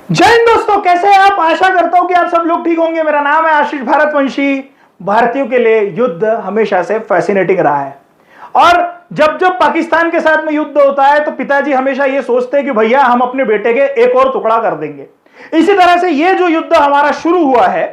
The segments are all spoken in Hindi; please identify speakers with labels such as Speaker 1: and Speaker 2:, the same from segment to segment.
Speaker 1: जय हिंद दोस्तों, कैसे हैं आप। आशा करता हूं कि आप सब लोग ठीक होंगे। मेरा नाम है आशीष भारतवंशी। भारतीयों के लिए युद्ध हमेशा से फैसिनेटिंग रहा है और जब जब पाकिस्तान के साथ में युद्ध होता है तो पिताजी हमेशा ये सोचते हैं कि भैया हम अपने बेटे के एक और टुकड़ा कर देंगे। इसी तरह से ये जो युद्ध हमारा शुरू हुआ है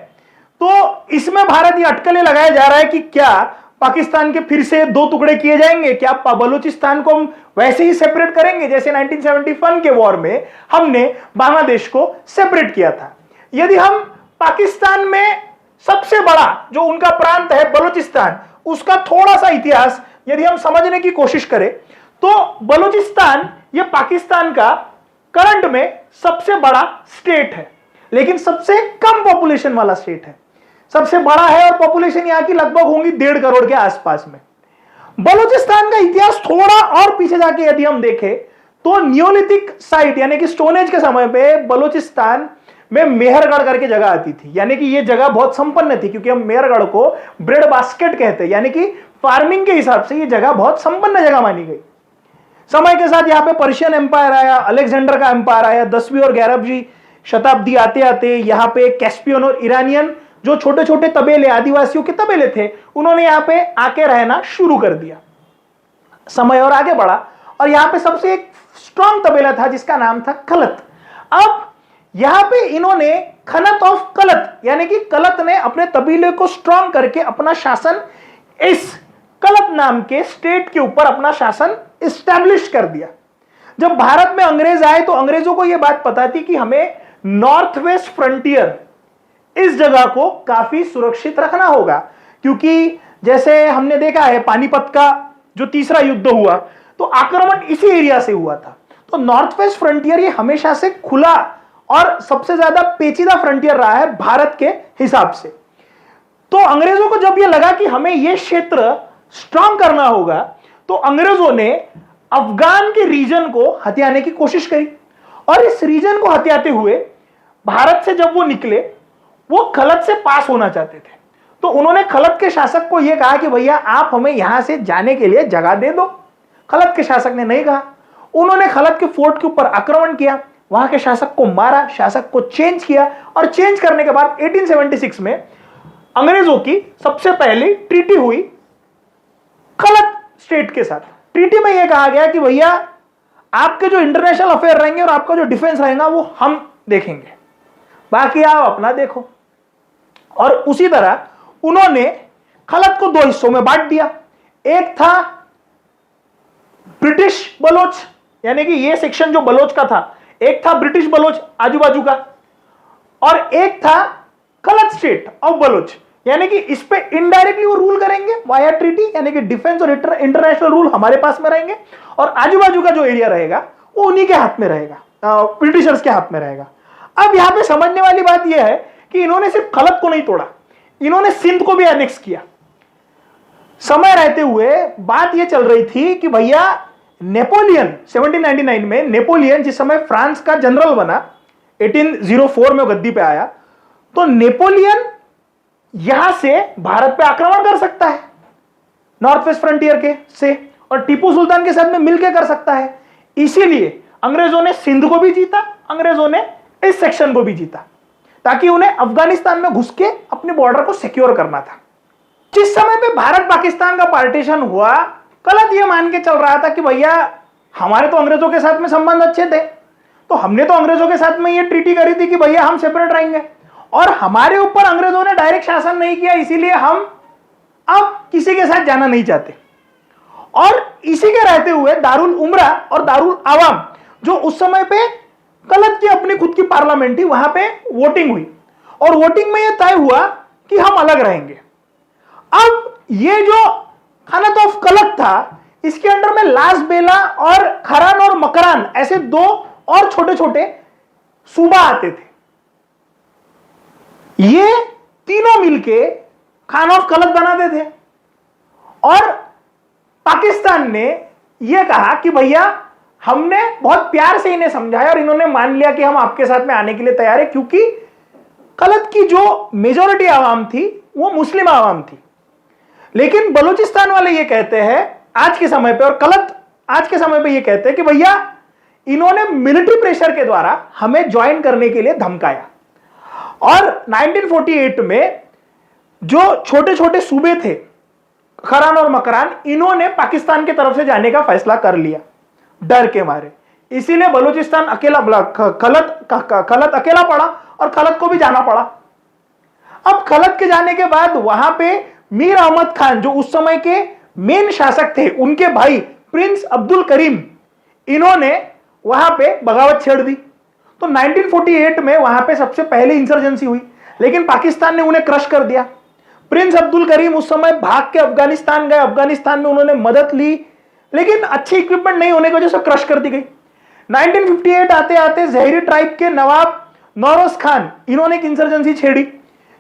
Speaker 1: तो इसमें भारत ये अटकलें लगाया जा रहा है कि क्या पाकिस्तान के फिर से दो टुकड़े किए जाएंगे, क्या बलूचिस्तान को हम वैसे ही सेपरेट करेंगे जैसे 1971 के वॉर में हमने बांग्लादेश को सेपरेट किया था। यदि हम पाकिस्तान में सबसे बड़ा जो उनका प्रांत है बलूचिस्तान, उसका थोड़ा सा इतिहास यदि हम समझने की कोशिश करें तो बलूचिस्तान यह पाकिस्तान का करंट में सबसे बड़ा स्टेट है, लेकिन सबसे कम पॉपुलेशन वाला स्टेट है। सबसे बड़ा है और पॉपुलेशन यहां की लगभग होंगी 1.5 करोड़ के आसपास में। बलूचिस्तान का इतिहास थोड़ा और पीछे जाके यदि हम देखें तो नियोलिथिक साइट यानी कि स्टोन एज के समय पे बलूचिस्तान में मेहरगढ़ करके जगह आती थी, यानी कि यह जगह बहुत संपन्न थी क्योंकि हम मेहरगढ़ को ब्रेड बास्केट कहते हैं, यानी कि फार्मिंग के हिसाब से यह जगह बहुत संपन्न जगह मानी गई। समय के साथ यहां पे पर्शियन एम्पायर आया, अलेक्जेंडर का एम्पायर आया। 10वीं और 11वीं शताब्दी आते आते यहां पे कैस्पियन और ईरानियन जो छोटे छोटे तबेले, आदिवासियों के तबेले थे, उन्होंने यहां पे आके रहना शुरू कर दिया। समय और आगे बढ़ा और यहां पे सबसे एक स्ट्रॉन्ग तबेला था जिसका नाम था कलत। अब यहां पे इन्होंने खनत ऑफ कलत यानी कि कलत ने अपने तबीले को स्ट्रॉन्ग करके अपना शासन इस कलत नाम के स्टेट के ऊपर अपना शासन इस्टेब्लिश कर दिया। जब भारत में अंग्रेज आए तो अंग्रेजों को यह बात पता थी कि हमें नॉर्थ वेस्ट फ्रंटियर इस जगह को काफी सुरक्षित रखना होगा, क्योंकि जैसे हमने देखा है पानीपत का जो तीसरा युद्ध हुआ तो आक्रमण इसी एरिया से हुआ था। तो नॉर्थ वेस्ट फ्रंटियर ये हमेशा से खुला और सबसे ज्यादा पेचीदा फ्रंटियर रहा है भारत के हिसाब से। तो अंग्रेजों को जब यह लगा कि हमें यह क्षेत्र स्ट्रांग करना होगा तो अंग्रेजों ने अफगान के रीजन को हथियाने की कोशिश करी और इस रीजन को हथियाते हुए भारत से जब वो निकले वो खलत से पास होना चाहते थे। तो उन्होंने खलत के शासक को यह कहा कि भैया आप हमें यहां से जाने के लिए जगह दे दो। खलत के शासक ने नहीं कहा। उन्होंने खलत के फोर्ट के ऊपर आक्रमण किया, वहां के शासक को मारा, शासक को चेंज किया और चेंज करने के बाद 1876 में अंग्रेजों की सबसे पहली ट्रीटी हुई खलत स्टेट के साथ। ट्रीटी में यह कहा गया कि भैया आपके जो इंटरनेशनल अफेयर रहेंगे और आपका जो डिफेंस रहेगा वो हम देखेंगे, बाकी आप अपना देखो। और उसी तरह उन्होंने खलत को दो हिस्सों में बांट दिया। एक था ब्रिटिश बलोच, यानी कि यह सेक्शन जो बलोच का था, एक था ब्रिटिश बलोच आजू बाजू का और एक था खलत स्टेट ऑफ बलोच, यानी कि इस पे इनडायरेक्टली वो रूल करेंगे वाया ट्रीटी, यानी कि डिफेंस और इंटरनेशनल रूल हमारे पास में रहेंगे और आजू बाजू का जो एरिया रहेगा वो उन्हीं के हाथ में रहेगा, ब्रिटिशर्स के हाथ में रहेगा। अब यहां पे समझने वाली बात यह है कि इन्होंने सिर्फ खलत को नहीं तोड़ा, इन्होंने सिंध को भी एनेक्स किया। समय रहते हुए बात यह चल रही थी कि भैया नेपोलियन 1799 में, नेपोलियन जिस समय फ्रांस का जनरल बना, 1804 में गद्दी पे आया, तो नेपोलियन यहां से भारत पे आक्रमण कर सकता है नॉर्थ वेस्ट फ्रंटियर के से और टीपू सुल्तान के साथ में मिलकर कर सकता है। इसीलिए अंग्रेजों ने सिंध को भी जीता, अंग्रेजों ने इस सेक्शन को भी जीता, ताकि उन्हें अफगानिस्तान में घुस के अपने बॉर्डर को सिक्योर करना था। जिस समय पे भारत पाकिस्तान का पार्टीशन हुआ, गलत ये मान के चल रहा था कि भैया हमारे तो अंग्रेजों के साथ में संबंध अच्छे थे, तो हमने तो अंग्रेजों के साथ में ये ट्रीटी करी थी कि भैया हम सेपरेट रहेंगे और हमारे ऊपर अंग्रेजों ने डायरेक्ट शासन नहीं किया, इसीलिए हम अब किसी के साथ जाना नहीं चाहते। और इसी के रहते हुए दारुल उमरा और दारुल आवाम, जो उस समय पे गलत की अपनी खुद की पार्लियामेंट थी, वहां पे वोटिंग हुई और वोटिंग में यह तय हुआ कि हम अलग रहेंगे। अब ये जो खानत ऑफ कलत था, इसके अंडर में लास बेला और खरान और मकरान ऐसे दो और छोटे छोटे सूबा आते थे। ये तीनों मिलके खान ऑफ कलत बनाते थे और पाकिस्तान ने यह कहा कि भैया हमने बहुत प्यार से इन्हें समझाया और इन्होंने मान लिया कि हम आपके साथ में आने के लिए तैयार है, क्योंकि कलत की जो मेजॉरिटी आवाम थी वो मुस्लिम आवाम थी। लेकिन बलूचिस्तान वाले ये कहते हैं आज के समय पे, और कलत आज के समय पे ये कहते हैं कि भैया इन्होंने मिलिट्री प्रेशर के द्वारा हमें ज्वाइन करने के लिए धमकाया। और 1948 में जो छोटे छोटे सूबे थे खरान और मकरान, इन्होंने पाकिस्तान की तरफ से जाने का फैसला कर लिया डर के मारे। इसीलिए बलूचिस्तान अकेला, खलत अकेला पड़ा और खलत को भी जाना पड़ा। अब खलत के जाने के बाद वहां पे मीर अहमद खान जो उस समय के मेन शासक थे, उनके भाई प्रिंस अब्दुल करीम, इन्होंने वहां पे बगावत छेड़ दी। तो 1948 में वहां पे सबसे पहले इंसर्जेंसी हुई, लेकिन पाकिस्तान ने उन्हें क्रश कर दिया। प्रिंस अब्दुल करीम उस समय भाग के अफगानिस्तान गए, अफगानिस्तान में उन्होंने मदद ली, लेकिन अच्छी इक्विपमेंट नहीं होने की वजह से क्रश कर दी गई। 1958 आते आते जहरी ट्राइब के नवाब नौरोज खान, इन्होंने एक इंसर्जेंसी छेड़ी,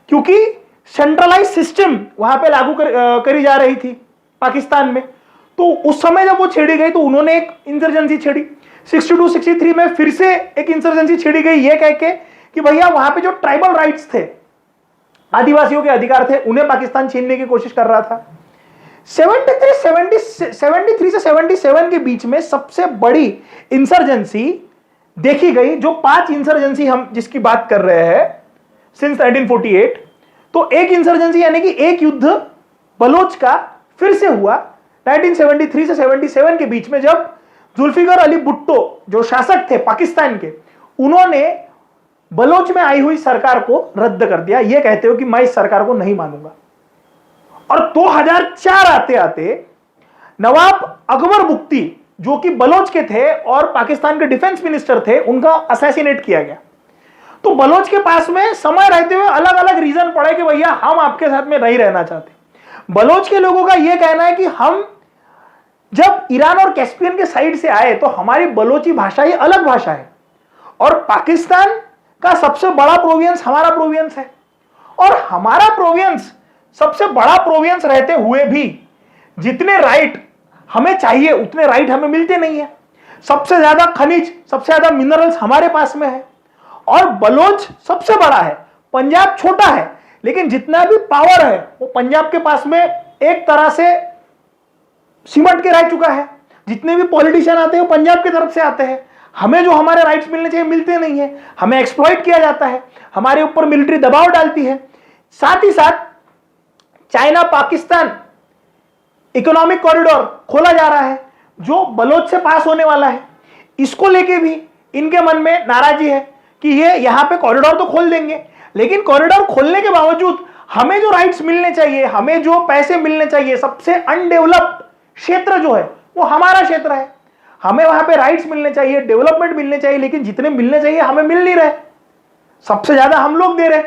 Speaker 1: क्योंकि सेंट्रलाइज सिस्टम वहां पे लागू करी जा रही थी पाकिस्तान में। तो उस समय जब वो छेड़ी गई तो उन्होंने एक इंसर्जेंसी छेड़ी। 62-63 में फिर से एक इंसर्जेंसी छेड़ी गई, ये कह के कि भैया वहां पे जो ट्राइबल राइट्स थे, आदिवासियों के अधिकार थे, उन्हें पाकिस्तान छीनने की कोशिश कर रहा था। 73 से 77 के बीच में सबसे बड़ी इंसर्जेंसी देखी गई, जो 5 इंसर्जेंसी हम जिसकी बात कर रहे हैं सिंस 1948। तो एक इंसर्जेंसी यानी कि एक युद्ध बलोच का फिर से हुआ 1973 से 77 के बीच में, जब जुल्फिकार अली भुट्टो जो शासक थे पाकिस्तान के, उन्होंने बलोच में आई हुई सरकार को रद्द कर दिया, यह कहते हो कि मैं इस सरकार को नहीं मानूंगा। और 2004 आते आते नवाब अकबर बुख्ती जो कि बलोच के थे और पाकिस्तान के डिफेंस मिनिस्टर थे, उनका असैसिनेट किया गया। तो बलोच के पास में समय रहते हुए अलग अलग रीजन पड़े कि भैया हम आपके साथ में नहीं रहना चाहते। बलोच के लोगों का यह कहना है कि हम जब ईरान और कैस्पियन के साइड से आए तो हमारी बलोची भाषा ही अलग भाषा है, और पाकिस्तान का सबसे बड़ा प्रोविंस हमारा प्रोविंस है, और हमारा प्रोविंस सबसे बड़ा प्रोविंस रहते हुए भी जितने राइट हमें चाहिए उतने राइट हमें मिलते नहीं है। सबसे ज्यादा खनिज, सबसे ज्यादा मिनरल्स हमारे पास में है, और बलोच सबसे बड़ा है, पंजाब छोटा है, लेकिन जितना भी पावर है वो पंजाब के पास में एक तरह से सिमट के रह चुका है। जितने भी पॉलिटिशियन आते हैं वो पंजाब की तरफ से आते हैं। हमें जो हमारे राइट्स मिलने चाहिए मिलते नहीं है, हमें एक्सप्लॉइट किया जाता है, हमारे ऊपर मिलिट्री दबाव डालती है। साथ ही साथ चाइना पाकिस्तान इकोनॉमिक कॉरिडोर खोला जा रहा है जो बलोच से पास होने वाला है, इसको लेके भी इनके मन में नाराजगी है कि ये यहां पे कॉरिडोर तो खोल देंगे, लेकिन कॉरिडोर खोलने के बावजूद हमें जो राइट्स मिलने चाहिए, हमें जो पैसे मिलने चाहिए, सबसे अनडेवलप्ड क्षेत्र जो है वो हमारा क्षेत्र है, हमें वहां पे राइट्स मिलने चाहिए, डेवलपमेंट मिलने चाहिए, लेकिन जितने मिलने चाहिए हमें मिल नहीं रहे, सबसे ज्यादा हम लोग दे रहे।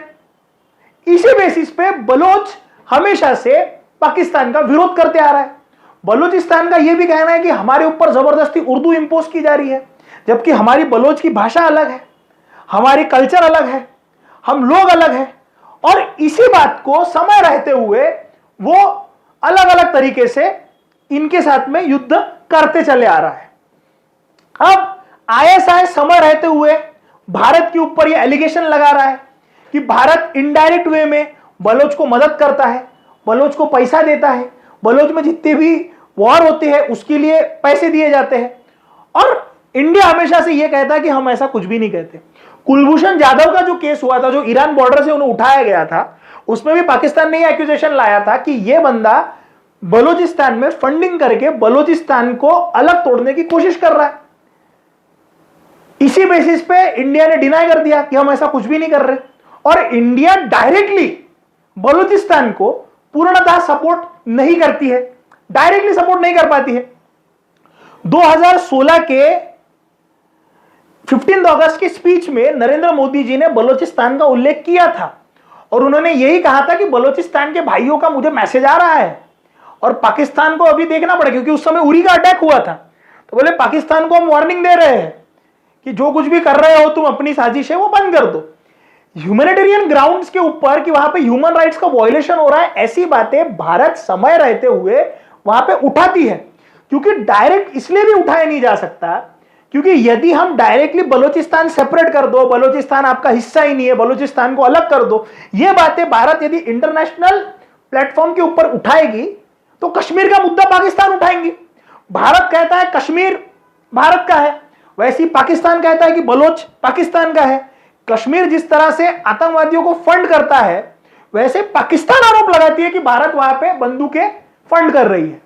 Speaker 1: इसी बेसिस पे बलोच हमेशा से पाकिस्तान का विरोध करते आ रहा है। बलूचिस्तान का यह भी कहना है कि हमारे ऊपर जबरदस्ती उर्दू इंपोज की जा रही है, जबकि हमारी बलोच की भाषा अलग है, हमारी कल्चर अलग है, हम लोग अलग हैं, और इसी बात को समय रहते हुए वो अलग अलग तरीके से इनके साथ में युद्ध करते चले आ रहा है। अब आईएसआई समय रहते हुए भारत के ऊपर यह एलिगेशन लगा रहा है कि भारत इनडायरेक्ट वे में बलोच को मदद करता है, बलोच को पैसा देता है, बलोच में जितने भी वॉर होते हैं उसके लिए पैसे दिए जाते हैं, और इंडिया हमेशा से यह कहता है कि हम ऐसा कुछ भी नहीं कहते। कुलभूषण जाधव का जो केस हुआ था, जो ईरान बॉर्डर से उन्हें उठाया गया था, उसमें भी पाकिस्तान ने यह एक्यूजेशन लाया था कि यह बंदा बलूचिस्तान में फंडिंग करके बलूचिस्तान को अलग तोड़ने की कोशिश कर रहा है। इसी बेसिस पे इंडिया ने डिनाई कर दिया कि हम ऐसा कुछ भी नहीं कर रहे, और इंडिया डायरेक्टली बलूचिस्तान को पूर्णतः सपोर्ट नहीं करती है, डायरेक्टली सपोर्ट नहीं कर पाती है। 2016 के 15 अगस्त की स्पीच में नरेंद्र मोदी जी ने बलूचिस्तान का उल्लेख किया था, और उन्होंने यही कहा था कि बलूचिस्तान के भाइयों का मुझे मैसेज आ रहा है और पाकिस्तान को अभी देखना पड़ेगा, क्योंकि उस समय उरी का अटैक हुआ था। तो बोले पाकिस्तान को हम वार्निंग दे रहे हैं कि जो कुछ भी कर रहे हो तुम, अपनी साजिश है वो बंद कर दो। ह्यूमैनिटेरियन ग्राउंड्स के ऊपर कि वहां पे ह्यूमन राइट्स का वायलेशन हो रहा है, ऐसी बातें भारत समय रहते हुए वहां पे उठाती है, क्योंकि डायरेक्ट इसलिए भी उठाया नहीं जा सकता क्योंकि यदि हम डायरेक्टली बलूचिस्तान सेपरेट कर दो, बलूचिस्तान आपका हिस्सा ही नहीं है, बलूचिस्तान को अलग कर दो, ये बातें भारत यदि इंटरनेशनल प्लेटफॉर्म के ऊपर उठाएगी तो कश्मीर का मुद्दा पाकिस्तान उठाएंगी। भारत कहता है कश्मीर भारत का है, वैसे पाकिस्तान कहता है कि बलोच पाकिस्तान का है। कश्मीर जिस तरह से आतंकवादियों को फंड करता है, वैसे पाकिस्तान आरोप लगाती है कि भारत वहां पे बंदूकें फंड कर रही है।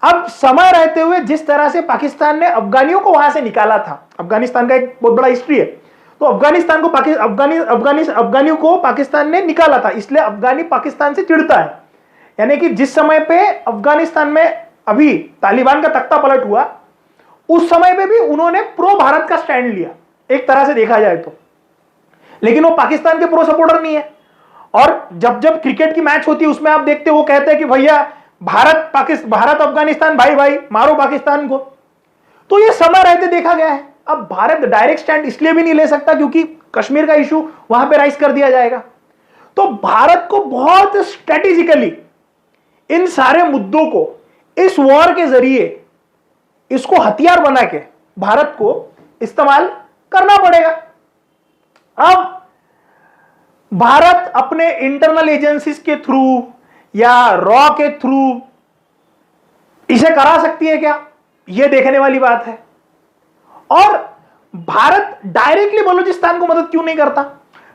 Speaker 1: अब समय रहते हुए जिस तरह से पाकिस्तान ने अफगानियों को वहां से निकाला था, अफगानिस्तान का एक बहुत बड़ा हिस्ट्री है, तो अफगानिस्तान को अफगानियों को पाकिस्तान ने निकाला था, इसलिए अफगानी पाकिस्तान से चिढ़ता है। यानी कि जिस समय पे अफगानिस्तान में अभी तालिबान का तख्ता पलट हुआ, उस समय पे भी उन्होंने प्रो भारत का स्टैंड लिया, एक तरह से देखा जाए तो। लेकिन वो पाकिस्तान के प्रो सपोर्टर नहीं है। और जब जब क्रिकेट की मैच होती है उसमें आप देखते वो कहते हैं कि भैया भारत अफगानिस्तान भाई भाई मारो पाकिस्तान को। तो ये समय रहते देखा गया है। अब भारत डायरेक्ट स्टैंड इसलिए भी नहीं ले सकता क्योंकि कश्मीर का इशू वहां पे राइज कर दिया जाएगा। तो भारत को बहुत स्ट्रेटेजिकली इन सारे मुद्दों को इस वॉर के जरिए इसको हथियार बना के भारत को इस्तेमाल करना पड़ेगा। अब भारत अपने इंटरनल एजेंसीज के थ्रू या रॉ के थ्रू इसे करा सकती है क्या, यह देखने वाली बात है। और भारत डायरेक्टली बलूचिस्तान को मदद क्यों नहीं करता,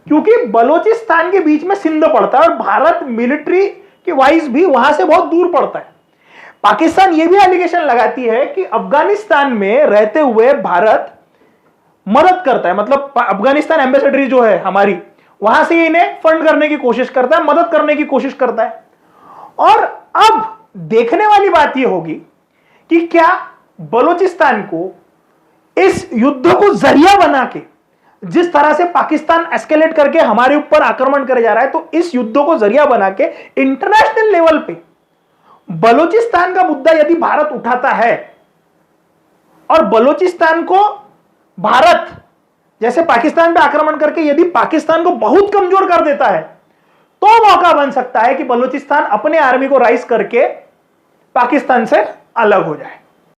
Speaker 1: क्योंकि बलूचिस्तान के बीच में सिंध पड़ता है और भारत मिलिट्री के वाइज भी वहां से बहुत दूर पड़ता है। पाकिस्तान यह भी एलिगेशन लगाती है कि अफगानिस्तान में रहते हुए भारत मदद करता है, मतलब अफगानिस्तान एम्बेसडरी जो है हमारी, वहां से इन्हें फंड करने की कोशिश करता है, मदद करने की कोशिश करता है। और अब देखने वाली बात यह होगी कि क्या बलूचिस्तान को इस युद्ध को जरिया बना के, जिस तरह से पाकिस्तान एस्केलेट करके हमारे ऊपर आक्रमण करे जा रहा है, तो इस युद्ध को जरिया बना के इंटरनेशनल लेवल पे बलूचिस्तान का मुद्दा यदि भारत उठाता है और बलूचिस्तान को भारत जैसे पाकिस्तान पे आक्रमण करके यदि पाकिस्तान को बहुत कमजोर कर देता है, तो मौका बन सकता है कि बलूचिस्तान अपने आर्मी को राइज करके पाकिस्तान से अलग हो जाए।